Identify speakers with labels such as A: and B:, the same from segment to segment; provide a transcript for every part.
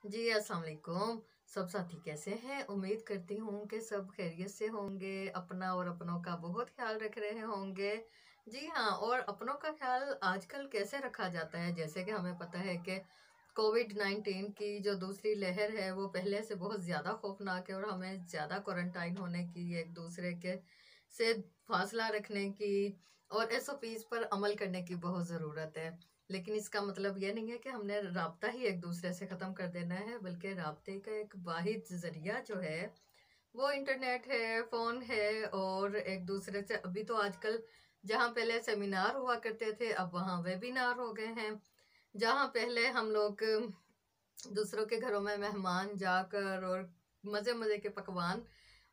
A: जी, अस्सलाम वालेकुम। सब साथी कैसे हैं? उम्मीद करती हूँ कि सब खैरियत से होंगे, अपना और अपनों का बहुत ख्याल रख रहे होंगे। जी हाँ, और अपनों का ख्याल आजकल कैसे रखा जाता है? जैसे कि हमें पता है कि कोविड-19 की जो दूसरी लहर है, वो पहले से बहुत ज़्यादा खौफनाक है और हमें ज़्यादा क्वारंटाइन होने की, एक दूसरे के से फासला रखने की और एसओपीज़ पर अमल करने की बहुत ज़रूरत है। लेकिन इसका मतलब ये नहीं है कि हमने राब्ता ही एक दूसरे से ख़त्म कर देना है, बल्कि राब्ते का एक वाहिद ज़रिया जो है वो इंटरनेट है, फ़ोन है और एक दूसरे से अभी तो आजकल जहाँ पहले सेमिनार हुआ करते थे, अब वहाँ वेबिनार हो गए हैं। जहाँ पहले हम लोग दूसरों के घरों में मेहमान जाकर और मज़े-मज़े के पकवान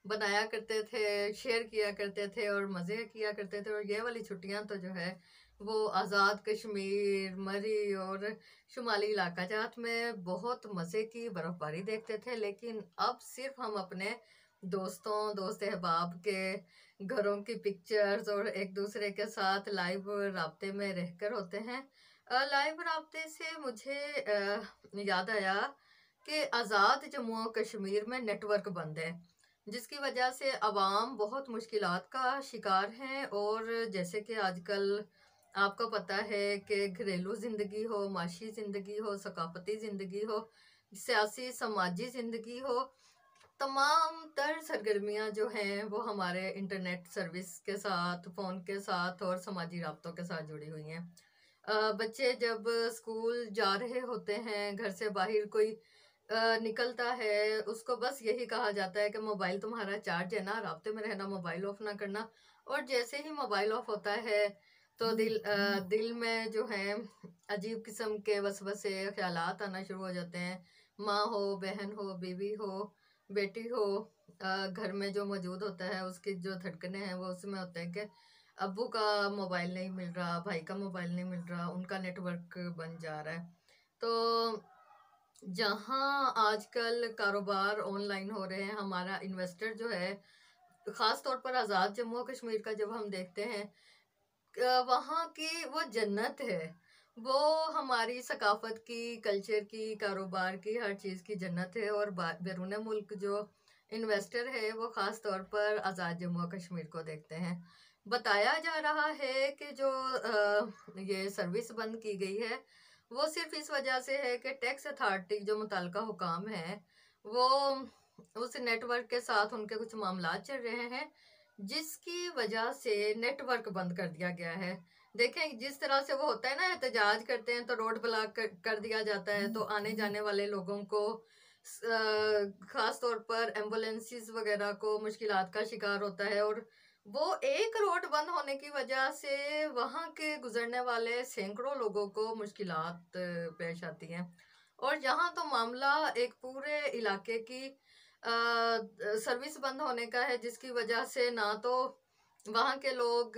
A: बनाया करते थे, शेयर किया करते थे और मज़े किया करते थे। और ये वाली छुट्टियाँ तो जो है वो आज़ाद कश्मीर, मरी और शुमाली इलाका जात में बहुत मज़े की बर्फ़बारी देखते थे। लेकिन अब सिर्फ़ हम अपने दोस्तों, दोस्त अहबाब के घरों की पिक्चर्स और एक दूसरे के साथ लाइव राब्ते में रहकर होते हैं। लाइव राब्ते से मुझे याद आया कि आज़ाद जम्मू और कश्मीर में नेटवर्क बंद है, जिसकी वजह से अवाम बहुत मुश्किलात का शिकार हैं। और जैसे कि आजकल आपको पता है कि घरेलू ज़िंदगी हो, माशी ज़िंदगी हो, सकाफ़ती ज़िंदगी हो, सियासी समाजी ज़िंदगी हो, तमाम तर सरगर्मियाँ जो हैं वो हमारे इंटरनेट सर्विस के साथ, फ़ोन के साथ और समाजी राब्तों के साथ जुड़ी हुई हैं। बच्चे जब स्कूल जा रहे होते हैं, घर से बाहर कोई निकलता है, उसको बस यही कहा जाता है कि मोबाइल तुम्हारा चार्ज है ना, राब्ते में रहना, मोबाइल ऑफ ना करना। और जैसे ही मोबाइल ऑफ होता है तो दिल में जो है अजीब किस्म के वसवसे ख्यालात आना शुरू हो जाते हैं। माँ हो, बहन हो, बीवी हो, बेटी हो, घर में जो मौजूद होता है उसकी जो धड़कनें हैं वो उसमें होते हैं कि अब्बू का मोबाइल नहीं मिल रहा, भाई का मोबाइल नहीं मिल रहा, उनका नेटवर्क बन जा रहा है। तो जहाँ आजकल कारोबार ऑनलाइन हो रहे हैं, हमारा इन्वेस्टर जो है, ख़ास तौर पर आज़ाद जम्मू और कश्मीर का जब हम देखते हैं, वहाँ की वो जन्नत है। वो हमारी सकाफ़त की, कल्चर की, कारोबार की, हर चीज़ की जन्नत है। और बैरून मुल्क जो इन्वेस्टर है, वो ख़ास तौर पर आज़ाद जम्मू और कश्मीर को देखते हैं। बताया जा रहा है कि जो ये सर्विस बंद की गई है, वो सिर्फ़ इस वजह से है कि टैक्स अथॉरिटी जो मुतल्लिका हुकाम हैं, वो उस नेटवर्क के साथ उनके कुछ मामलात चल रहे हैं, जिसकी वजह से नेटवर्क बंद कर दिया गया है। देखें, जिस तरह से वो होता है ना, एहतजाज करते हैं तो रोड ब्लॉक कर दिया जाता है, तो आने जाने वाले लोगों को ख़ास तौर पर एम्बुलेंसेस वगैरह को मुश्किलात का शिकार होता है। और वो एक रोड बंद होने की वजह से वहाँ के गुजरने वाले सैकड़ों लोगों को मुश्किलात पेश आती हैं। और यहाँ तो मामला एक पूरे इलाके की सर्विस बंद होने का है, जिसकी वजह से ना तो वहाँ के लोग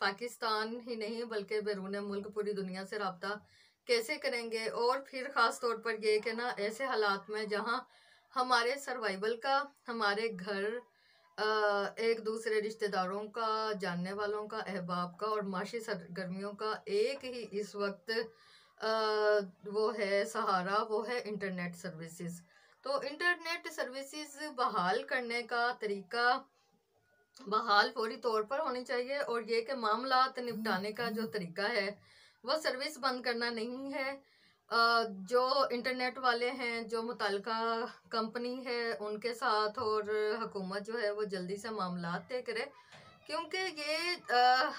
A: पाकिस्तान ही नहीं बल्कि बैरून मुल्क पूरी दुनिया से राब्ता कैसे करेंगे। और फिर ख़ास तौर पर ये कि ना, ऐसे हालात में जहाँ हमारे सर्वाइवल का, हमारे घर, एक दूसरे रिश्तेदारों का, जानने वालों का, अहबाब का और माशी सरगर्मियों का एक ही इस वक्त वो है सहारा, वो है इंटरनेट सर्विसेज। तो इंटरनेट सर्विसेज बहाल करने का तरीका बहाल फौरी तौर पर होनी चाहिए। और ये कि मामलात निपटाने का जो तरीका है वो सर्विस बंद करना नहीं है। जो इंटरनेट वाले हैं, जो मुतल्लिका कंपनी है, उनके साथ और हुकूमत जो है वो जल्दी से मामलात तय करे, क्योंकि ये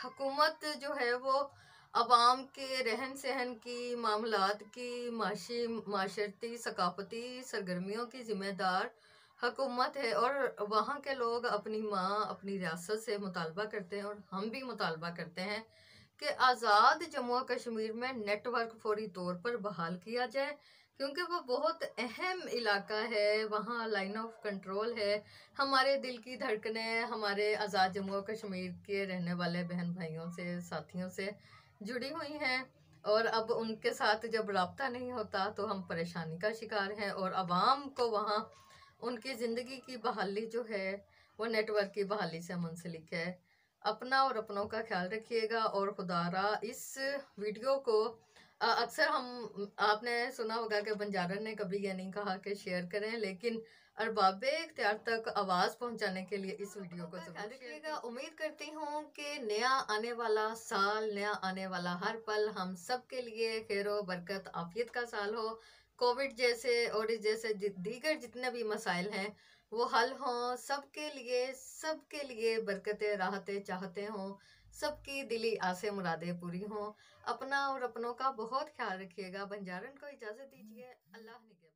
A: हुकूमत जो है वो अवाम के रहन सहन की, मामलात की, माशरती सकाफती सरगर्मियों की ज़िम्मेदार हुकूमत है। और वहाँ के लोग अपनी माँ, अपनी रियासत से मुतालबा करते हैं और हम भी मुतालबा करते हैं कि आज़ाद जम्मू और कश्मीर में नेटवर्क फौरी तौर पर बहाल किया जाए, क्योंकि वो बहुत अहम इलाका है, वहाँ लाइन ऑफ कंट्रोल है। हमारे दिल की धड़कनें हमारे आज़ाद जम्मू और कश्मीर के रहने वाले बहन भाइयों से, साथियों से जुड़ी हुई हैं। और अब उनके साथ जब राब्ता नहीं होता तो हम परेशानी का शिकार हैं। और आवाम को वहाँ उनकी ज़िंदगी की बहाली जो है वो नेटवर्क की बहाली से मुंसलिक है। अपना और अपनों का ख्याल रखिएगा और खुदारा इस वीडियो को अक्सर हम आपने सुना होगा कि बंजारन ने कभी ये नहीं कहा कि शेयर करें, लेकिन अरबाबे इख्तियार तक आवाज़ पहुंचाने के लिए इस वीडियो को ज़रूर रखिएगा। उम्मीद करती हूँ कि नया आने वाला साल, नया आने वाला हर पल हम सब के लिए खैर बरकत आफियत का साल हो। कोविड जैसे और इस जैसे दीगर जितने भी मसाइल हैं वो हल हों, सबके लिए बरकतें राहतें चाहते हों, सबकी दिली आसे मुरादें पूरी हों। अपना और अपनों का बहुत ख्याल रखिएगा। बंजारन को इजाज़त दीजिए। अल्लाह निगहबान।